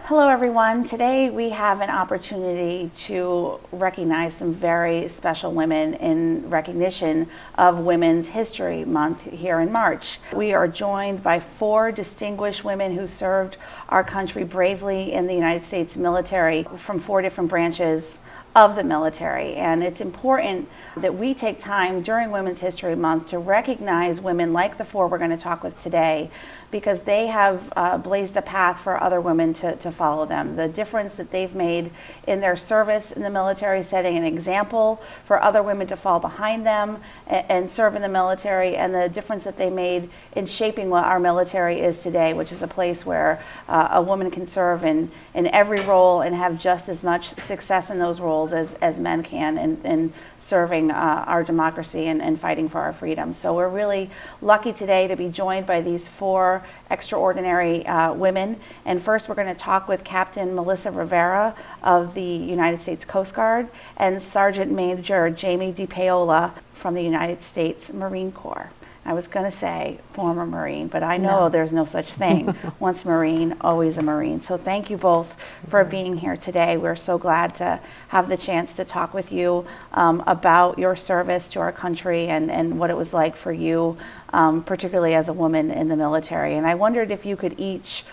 Hello everyone. Today we have an opportunity to recognize some very special women in recognition of Women's History Month here in March. We are joined by 4 distinguished women who served our country bravely in the United States military from 4 different branches of the military. And it's important that we take time during Women's History Month to recognize women like the 4 we're going to talk with today, because they have blazed a path for other women to follow them. The difference that they've made in their service in the military, setting an example for other women to fall behind them and serve in the military, and the difference that they made in shaping what our military is today, which is a place where a woman can serve in every role and have just as much success in those roles as men can in serving our democracy and fighting for our freedom. So we're really lucky today to be joined by these 4 extraordinary women. And first we're going to talk with Captain Melissa Rivera of the United States Coast Guard and Sergeant Major Jamie DiPaola from the United States Marine Corps. I was going to say former Marine, but I know there's no such thing. Once Marine, always a Marine. So thank you both for being here today. We're so glad to have the chance to talk with you about your service to our country and what it was like for you, particularly as a woman in the military. And I wondered if you could each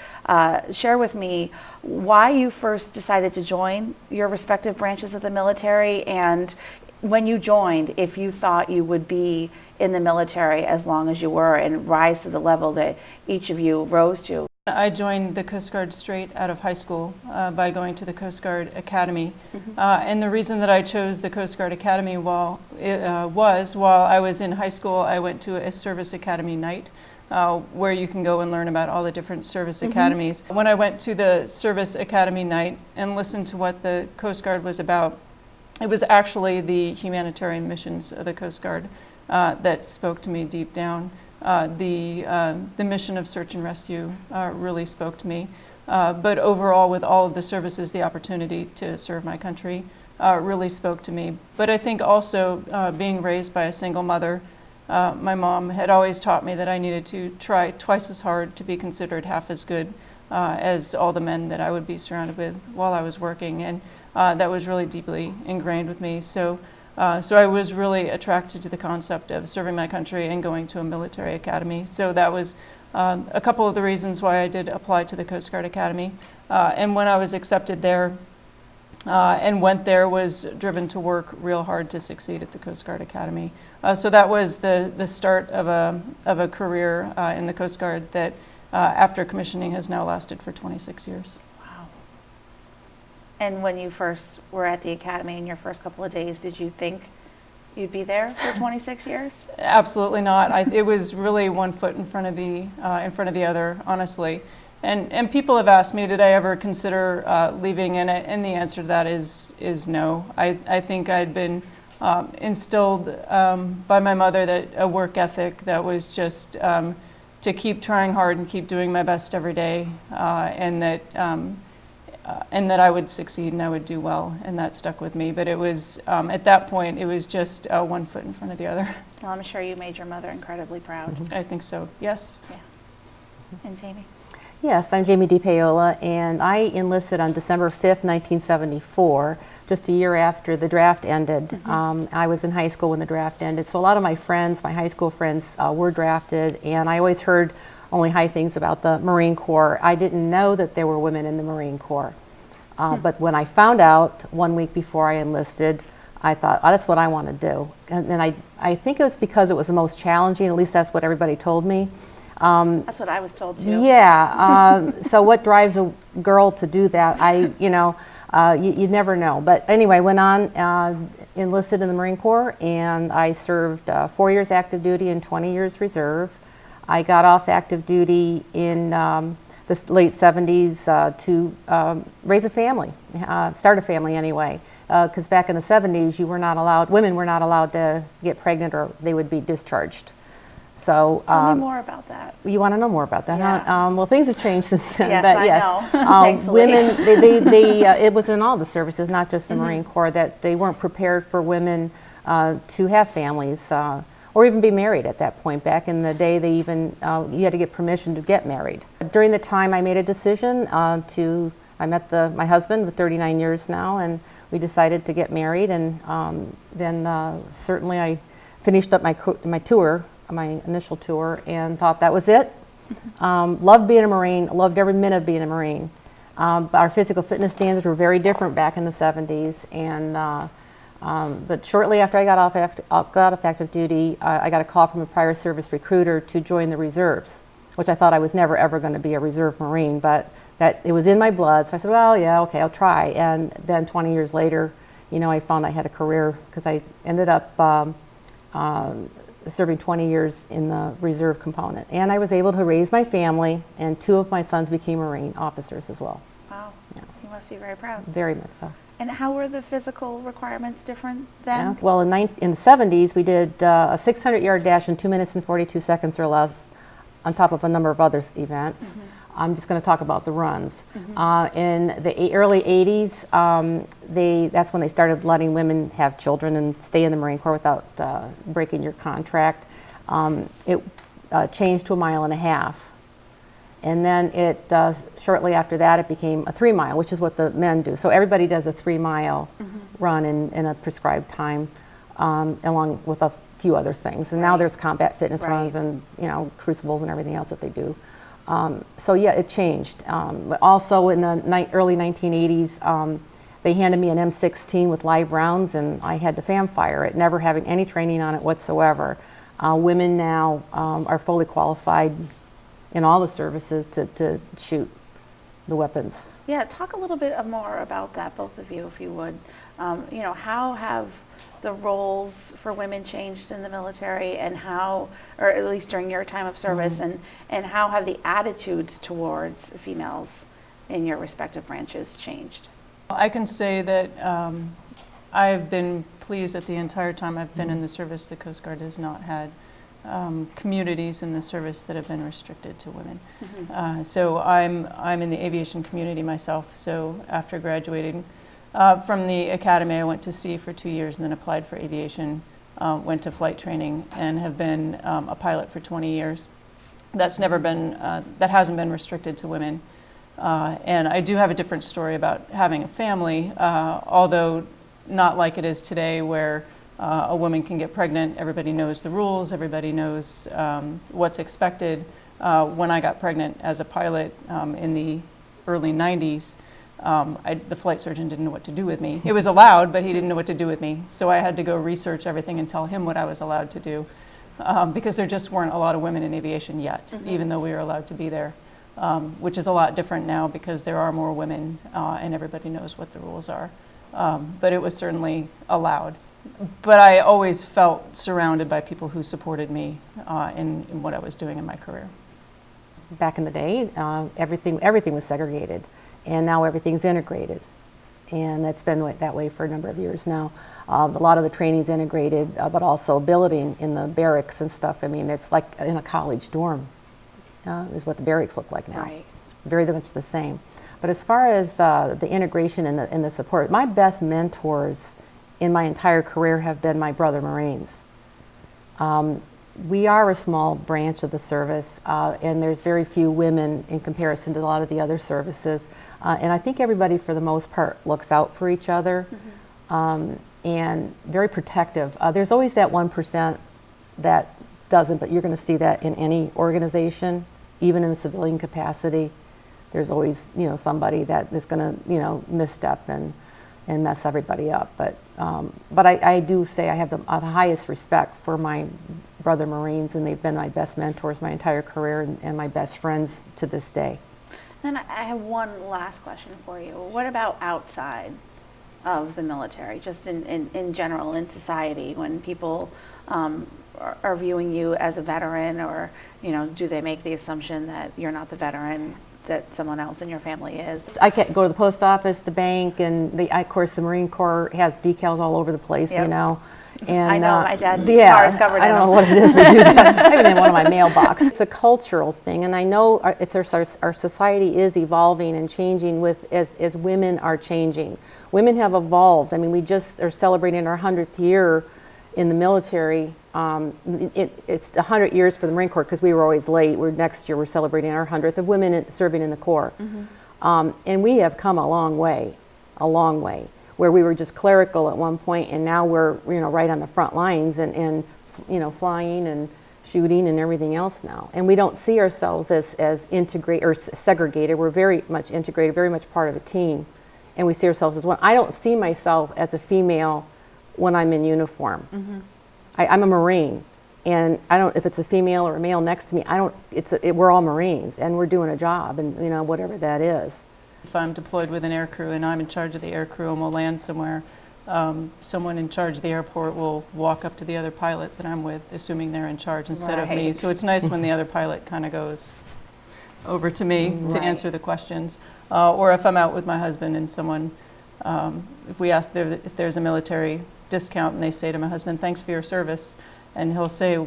share with me why you first decided to join your respective branches of the military, and when you joined, if you thought you would be in the military as long as you were and rise to the level that each of you rose to. I joined the Coast Guard straight out of high school by going to the Coast Guard Academy. And the reason that I chose the Coast Guard Academy while I was in high school, I went to a service academy night where you can go and learn about all the different service academies. When I went to the service academy night and listened to what the Coast Guard was about, it was actually the humanitarian missions of the Coast Guard that spoke to me deep down. The mission of search and rescue really spoke to me. But overall, with all of the services, the opportunity to serve my country really spoke to me. But I think also being raised by a single mother, my mom had always taught me that I needed to try twice as hard to be considered half as good as all the men that I would be surrounded with while I was working. And that was really deeply ingrained with me. So I was really attracted to the concept of serving my country and going to a military academy. So that was a couple of the reasons why I did apply to the Coast Guard Academy. And when I was accepted there and went there, was driven to work real hard to succeed at the Coast Guard Academy. So that was the start of a career in the Coast Guard that after commissioning has now lasted for 26 years. And when you first were at the academy in your first couple of days, did you think you'd be there for 26 years? Absolutely not. It was really one foot in front of the other, honestly. And people have asked me, did I ever consider leaving? And the answer to that is no. I think I'd been instilled by my mother that a work ethic that was just to keep trying hard and keep doing my best every day, and that I would succeed and I would do well, and that stuck with me. But it was, at that point, it was just one foot in front of the other. Well, I'm sure you made your mother incredibly proud. I think so, yes. Yeah. And Jamie? Yes, I'm Jamie DiPaola, and I enlisted on December 5th, 1974, just a year after the draft ended. I was in high school when the draft ended, so a lot of my friends, my high school friends, were drafted, and I always heard only high things about the Marine Corps. I didn't know that there were women in the Marine Corps. But when I found out 1 week before I enlisted, I thought, oh, that's what I want to do. And then I think it was because it was the most challenging, at least that's what everybody told me. That's what I was told too. Yeah, so what drives a girl to do that? You never know. But anyway, went on, enlisted in the Marine Corps, and I served 4 years active duty and 20 years reserve. I got off active duty in the late 70s to raise a family, start a family anyway. Because back in the 70s, women were not allowed to get pregnant or they would be discharged. So tell me more about that. You want to know more about that, huh? Well, things have changed since then. Yes, but I know. Women, it was in all the services, not just the Marine Corps, that they weren't prepared for women to have families or even be married at that point. Back in the day, you had to get permission to get married. During the time, I made a decision I met my husband with 39 years now, and we decided to get married. And then certainly I finished up my tour, my initial tour, and thought that was it. Loved being a Marine, loved every minute of being a Marine. But our physical fitness standards were very different back in the 70s. But shortly after I got off active duty, I got a call from a prior service recruiter to join the reserves, which I thought I was never ever going to be a reserve Marine, but that it was in my blood. So I said, well, yeah, okay, I'll try. And then 20 years later, I found I had a career, because I ended up serving 20 years in the reserve component. And I was able to raise my family, and 2 of my sons became Marine officers as well. Wow, Yeah. you must be very proud. Very much so. And how were the physical requirements different then? Yeah. Well, in the 70s, we did a 600-yard dash in 2 minutes and 42 seconds or less, on top of a number of other events. I'm just going to talk about the runs. In the early 80s, that's when they started letting women have children and stay in the Marine Corps without breaking your contract. It changed to 1.5 miles. And then shortly after that, it became a 3 mile, which is what the men do. So everybody does a 3 mile run in a prescribed time, along with a few other things. And now there's combat fitness runs and crucibles and everything else that they do. So yeah, it changed. But also in the early 1980s, they handed me an M16 with live rounds, and I had to fan fire it, never having any training on it whatsoever. Women now are fully qualified in all the services to shoot the weapons. Yeah, talk a little bit more about that, both of you, if you would. How have the roles for women changed in the military, and how, or at least during your time of service, and how have the attitudes towards females in your respective branches changed? I can say that I've been pleased that the entire time I've been in the service, the Coast Guard has not had communities in the service that have been restricted to women. So I'm in the aviation community myself. So after graduating from the academy, I went to sea for 2 years and then applied for aviation, went to flight training, and have been a pilot for 20 years. That's never been, that hasn't been restricted to women. And I do have a different story about having a family, although not like it is today, where a woman can get pregnant, everybody knows the rules, everybody knows what's expected. When I got pregnant as a pilot in the early 90s, the flight surgeon didn't know what to do with me. It was allowed, but he didn't know what to do with me. So I had to go research everything and tell him what I was allowed to do, because there just weren't a lot of women in aviation yet, even though we were allowed to be there, which is a lot different now because there are more women and everybody knows what the rules are. But it was certainly allowed. But I always felt surrounded by people who supported me in what I was doing in my career. Back in the day, everything was segregated, and now everything's integrated. And it's been that way for a number of years now. A lot of the training's integrated, but also billeting in the barracks and stuff. I mean, it's like in a college dorm is what the barracks look like now. Right. It's very much the same. But as far as the integration and the support, my best mentors in my entire career have been my brother Marines. We are a small branch of the service, and there's very few women in comparison to a lot of the other services. And I think everybody, for the most part, looks out for each other, and very protective. There's always that 1% that doesn't, but you're going to see that in any organization, even in the civilian capacity. There's always, somebody that is going to, misstep and mess everybody up. But I do say I have the highest respect for my brother Marines, and they've been my best mentors my entire career, and my best friends to this day. Then I have one last question for you. What about outside of the military, just in general, in society, when people are viewing you as a veteran, or, do they make the assumption that you're not the veteran that someone else in your family is? I can't go to the post office, the bank, and of course the Marine Corps has decals all over the place, Yep. And I know, my dad's yeah, car is covered in I don't know them. what it is we do that. Even in one of my mailboxes. It's a cultural thing, and I know our society is evolving and changing as women are changing. Women have evolved. I mean, we just are celebrating our 100th year in the military. It's 100 years for the Marine Corps because we were always late. Next year we're celebrating our 100th of women serving in the Corps. And we have come a long way, where we were just clerical at one point, and now we're, right on the front lines and flying and shooting and everything else now. And we don't see ourselves as integrated or segregated. We're very much integrated, very much part of a team. And we see ourselves as one. I don't see myself as a female when I'm in uniform. Mm-hmm. I'm a Marine, and I don't, if it's a female or a male next to me, we're all Marines, and we're doing a job, and whatever that is. If I'm deployed with an air crew and I'm in charge of the air crew and we'll land somewhere, someone in charge of the airport will walk up to the other pilot that I'm with, assuming they're in charge instead of me. So it's nice when the other pilot kind of goes over to me to answer the questions. Or if I'm out with my husband and someone, if we ask if there's a military discount and they say to my husband, "Thanks for your service," and he'll say,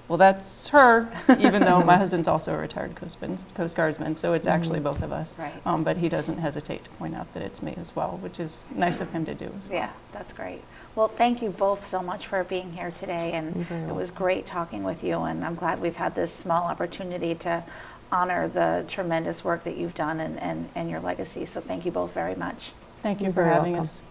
"Well, that's her," even though my husband's also a retired Coast Guardsman, so it's actually both of us. Right. But he doesn't hesitate to point out that it's me as well, which is nice of him to do as well. Yeah, that's great. Well, thank you both so much for being here today, and it was great talking with you, and I'm glad we've had this small opportunity to honor the tremendous work that you've done and your legacy. So thank you both very much. Thank you You're for very having welcome. us.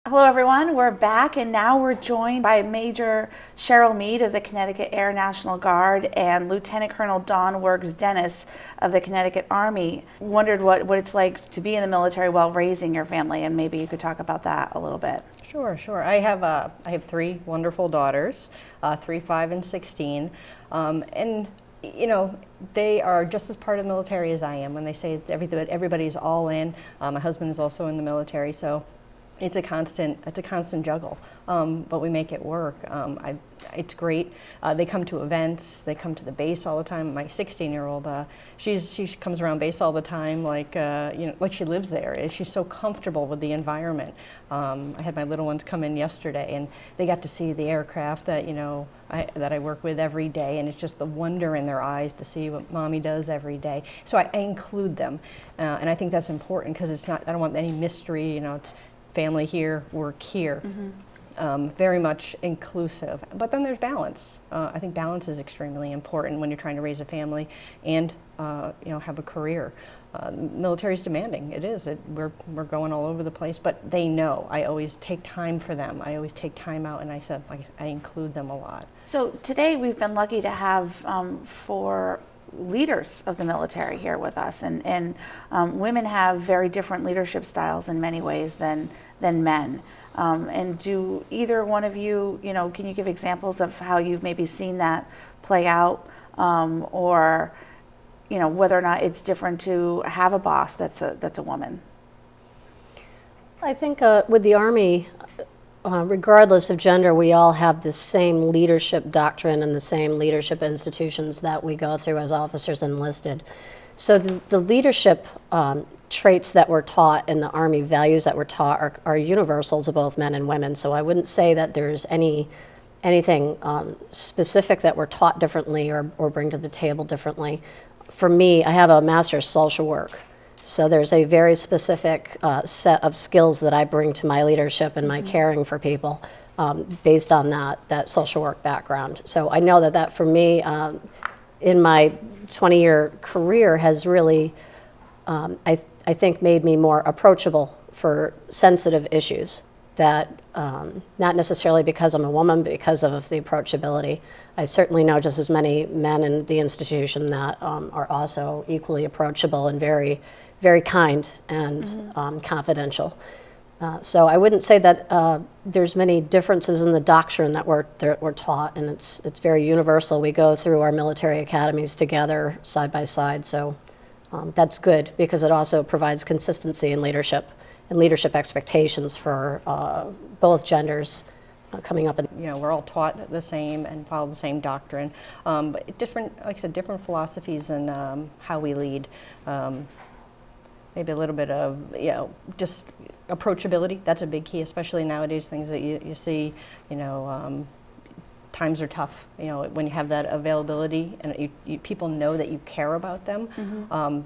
Hello everyone, we're back, and now we're joined by Major Cheryl Mead of the Connecticut Air National Guard and Lieutenant Colonel Dawn Works Dennis of the Connecticut Army. Wondered what it's like to be in the military while raising your family, and maybe you could talk about that a little bit. Sure. I have 3 wonderful daughters, 3, 5, and 16, and they are just as part of the military as I am. When they say it's everybody's all in. My husband is also in the military, so it's a constant juggle, but we make it work. It's great. They come to events. They come to the base all the time. My 16-year-old, she comes around base all the time, like she lives there. She's so comfortable with the environment. I had my little ones come in yesterday, and they got to see the aircraft that that I work with every day, and it's just the wonder in their eyes to see what mommy does every day. So I include them, and I think that's important because it's not. I don't want any mystery. It's family here, work here. Mm-hmm. Very much inclusive. But then there's balance. I think balance is extremely important when you're trying to raise a family and have a career. Military's demanding. It is. We're going all over the place, but they know. I always take time for them. I always take time out, and I include them a lot. So today we've been lucky to have 4 leaders of the military here with us, and women have very different leadership styles in many ways than men. And do either one of you, can you give examples of how you've maybe seen that play out, or whether or not it's different to have a boss that's a woman? I think with the Army, regardless of gender, we all have the same leadership doctrine and the same leadership institutions that we go through as officers enlisted. So the leadership traits that we're taught and the Army values that we're taught are universal to both men and women. So I wouldn't say that there's anything specific that we're taught differently or bring to the table differently. For me, I have a master's social work. So there's a very specific set of skills that I bring to my leadership and my caring for people based on that social work background. So I know that for me, in my 20-year career has really, I think, made me more approachable for sensitive issues that, not necessarily because I'm a woman, but because of the approachability. I certainly know just as many men in the institution that are also equally approachable and very, very kind and confidential. So I wouldn't say that there's many differences in the doctrine that we're taught, and it's very universal. We go through our military academies together, side by side, so that's good because it also provides consistency in leadership and leadership expectations for both genders coming up. We're all taught the same and follow the same doctrine, but different, like I said, different philosophies in how we lead. Maybe a little bit of, just approachability. That's a big key, especially nowadays, things that you see, times are tough. When you have that availability and people know that you care about them,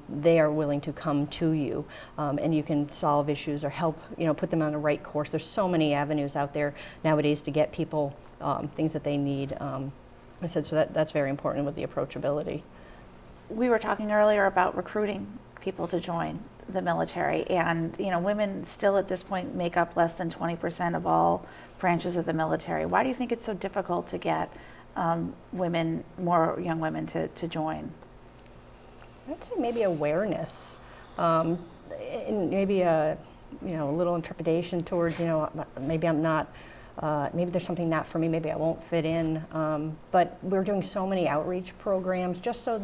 they are willing to come to you, and you can solve issues or help, put them on the right course. There's so many avenues out there nowadays to get people things that they need. I said, so that's very important with the approachability. We were talking earlier about recruiting people to join. the military, and women still at this point make up less than 20% of all branches of the military. Why do you think it's so difficult to get more young women to join? I'd say maybe awareness, and maybe a little interpretation towards maybe I'm not. Maybe there's something not for me, maybe I won't fit in, but we're doing so many outreach programs just so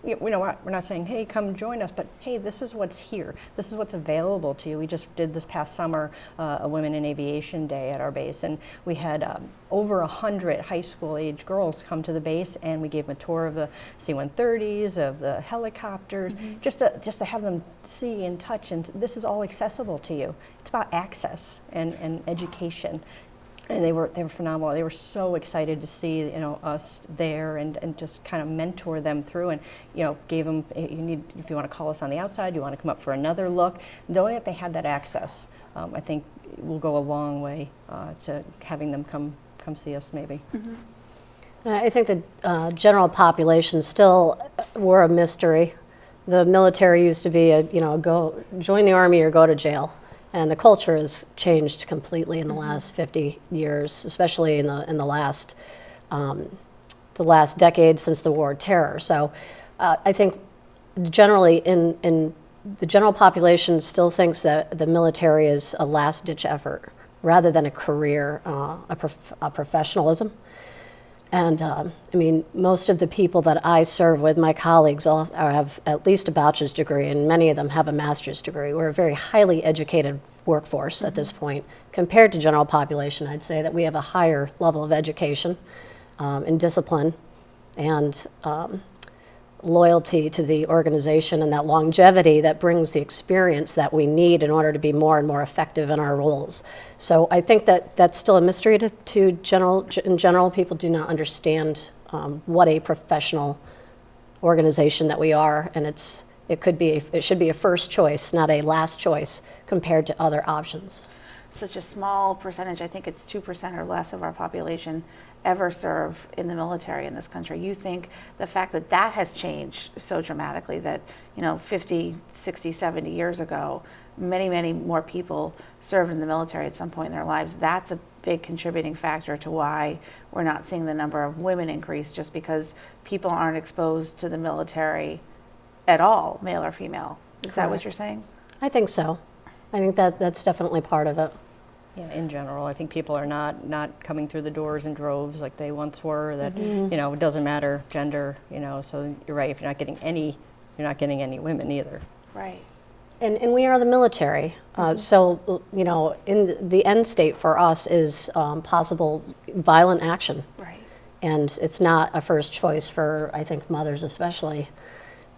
we're not saying, hey, come join us, but hey, this is what's here. This is what's available to you. We just did this past summer a Women in Aviation Day at our base, and we had over 100 high school age girls come to the base, and we gave them a tour of the C-130s, of the helicopters, just to have them see and touch, and this is all accessible to you. It's about access and education. And they were phenomenal. They were so excited to see us there and just kind of mentor them through, and gave them, if you want to call us on the outside, you want to come up for another look. Knowing that they had that access, I think will go a long way to having them come see us maybe. I think the general population still were a mystery. The military used to be go join the Army or go to jail. And the culture has changed completely in the last 50 years, especially in the last decade since the War of Terror. So I think generally in the general population still thinks that the military is a last-ditch effort rather than a career, a professionalism. And most of the people that I serve with, my colleagues, all have at least a bachelor's degree, and many of them have a master's degree. We're a very highly educated workforce at this point. Compared to general population, I'd say that we have a higher level of education and discipline and loyalty to the organization, and that longevity that brings the experience that we need in order to be more and more effective in our roles. So I think that that's still a mystery to general. In general, people do not understand what a professional organization that we are, and it should be a first choice, not a last choice compared to other options. Such a small percentage, I think it's 2% or less of our population ever serve in the military in this country. You think the fact that that has changed so dramatically, that 50, 60, 70 years ago, many more people served in the military at some point in their lives, that's a big contributing factor to why we're not seeing the number of women increase, just because people aren't exposed to the military at all, male or female. Is that what you're saying? I think so. I think that's definitely part of it. Yeah, in general, I think people are not coming through the doors in droves like they once were. That it doesn't matter gender. So you're right. If you're not getting any women either. Right. And we are the military. So in the end state for us is possible violent action. Right. And it's not a first choice for, I think, mothers especially,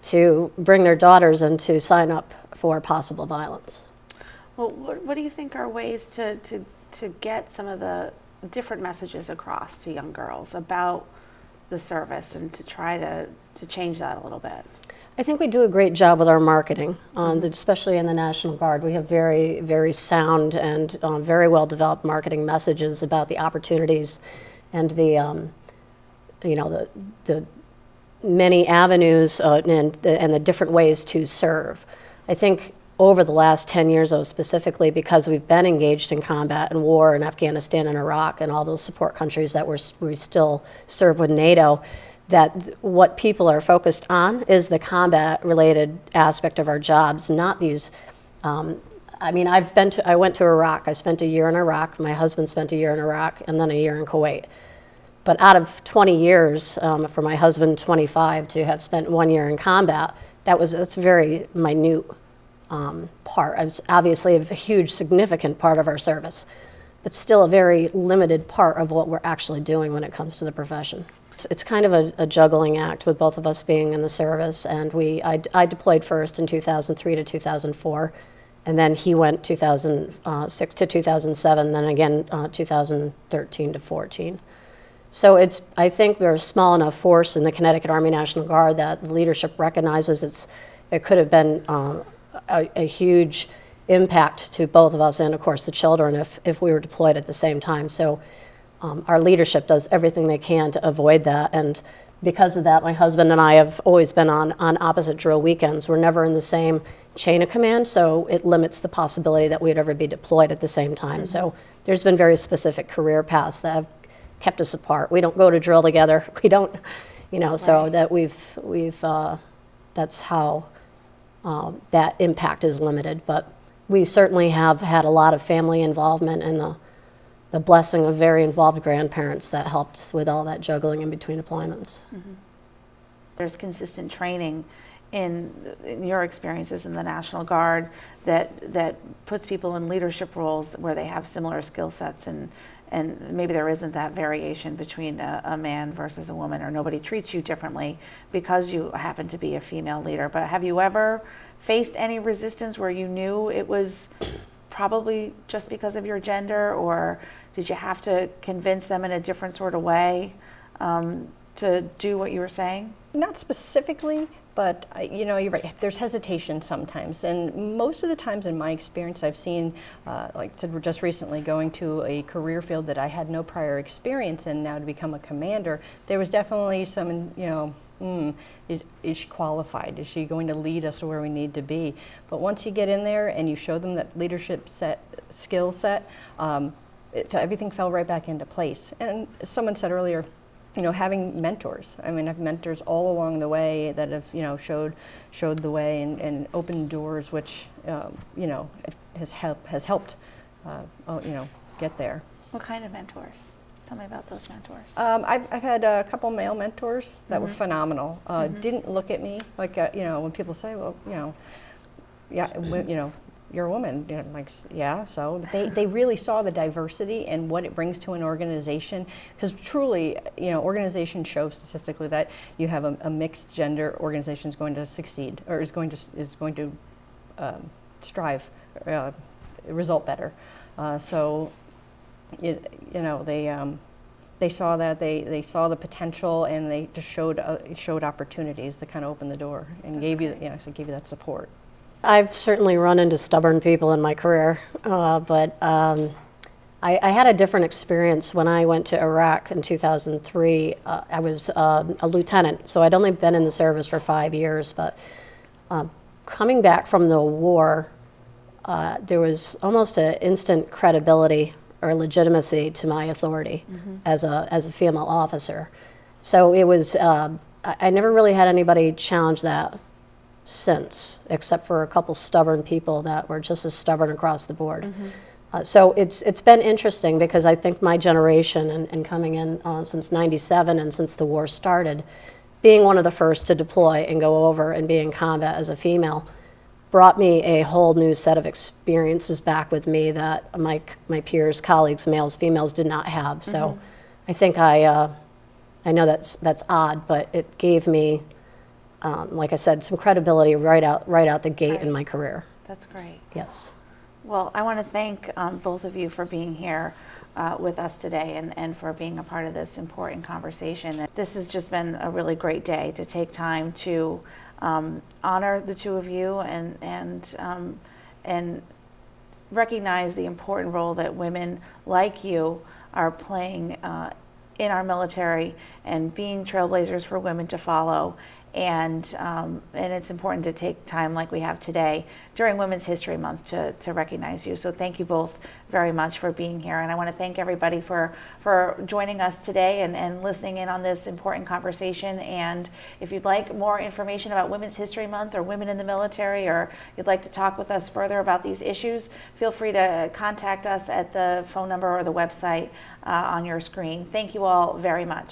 to bring their daughters and to sign up for possible violence. Well, what do you think are ways to get some of the different messages across to young girls about the service, and to try to change that a little bit? I think we do a great job with our marketing, especially in the National Guard. We have very, very sound and very well developed marketing messages about the opportunities and the many avenues and the different ways to serve. I think over the last 10 years, though, specifically because we've been engaged in combat and war in Afghanistan and Iraq and all those support countries that we still serve with NATO, that what people are focused on is the combat-related aspect of our jobs, not these. I went to Iraq. I spent a year in Iraq. My husband spent a year in Iraq and then a year in Kuwait. But out of 20 years, for my husband, 25, to have spent 1 year in combat, that's a very minute part. It's obviously a huge, significant part of our service, but still a very limited part of what we're actually doing when it comes to the profession. It's kind of a juggling act with both of us being in the service, and I deployed first in 2003 to 2004, and then he went 2006 to 2007, then again 2013 to 14. So I think we're a small enough force in the Connecticut Army National Guard that the leadership recognizes it could have been a huge impact to both of us and, of course, the children if we were deployed at the same time. So our leadership does everything they can to avoid that, and because of that, my husband and I have always been on opposite drill weekends. We're never in the same chain of command, so it limits the possibility that we'd ever be deployed at the same time. So there's been very specific career paths that have kept us apart. We don't go to drill together. We don't, so that that's how that impact is limited. But we certainly have had a lot of family involvement and the blessing of very involved grandparents that helped with all that juggling in between deployments. There's consistent training in your experiences in the National Guard that puts people in leadership roles where they have similar skill sets, and maybe there isn't that variation between a man versus a woman, or nobody treats you differently because you happen to be a female leader. But have you ever faced any resistance where you knew it was probably just because of your gender, or did you have to convince them in a different sort of way to do what you were saying? Not specifically, but you're right. There's hesitation sometimes, and most of the times, in my experience, I've seen, like I said, we're just recently going to a career field that I had no prior experience in. Now to become a commander, there was definitely some, is she qualified? Is she going to lead us to where we need to be? But once you get in there and you show them that leadership skill set, everything fell right back into place. And as someone said earlier, having mentors. I mean, I have mentors all along the way that have, showed the way and opened doors, which, has helped, get there. What kind of mentors? Tell me about those mentors. I've had a couple male mentors that were phenomenal. Didn't look at me like, when people say, well, you're a woman. Like, yeah, so they really saw the diversity and what it brings to an organization. Because truly, organizations show statistically that you have a mixed gender organization is going to succeed, or is going to strive, result better. So, they saw that, they saw the potential, and they just showed opportunities that kind of opened the door and gave you that support. I've certainly run into stubborn people in my career, but I had a different experience when I went to Iraq in 2003. I was a lieutenant, so I'd only been in the service for 5 years, but coming back from the war, there was almost an instant credibility or legitimacy to my authority as a female officer. So it was, I never really had anybody challenge that since, except for a couple stubborn people that were just as stubborn across the board. So it's been interesting, because I think my generation, and coming in since '97 and since the war started, being one of the first to deploy and go over and be in combat as a female, brought me a whole new set of experiences back with me that my peers, colleagues, males, females did not have. So I think I know that's odd, but it gave me, like I said, some credibility right out the gate in my career. That's great. Yes. Well, I want to thank both of you for being here with us today, and for being a part of this important conversation. This has just been a really great day to take time to honor the two of you and recognize the important role that women like you are playing in our military, and being trailblazers for women to follow. And it's important to take time like we have today during Women's History Month to recognize you. So thank you both very much for being here. And I want to thank everybody for joining us today and listening in on this important conversation. And if you'd like more information about Women's History Month or women in the military, or you'd like to talk with us further about these issues, feel free to contact us at the phone number or the website on your screen. Thank you all very much.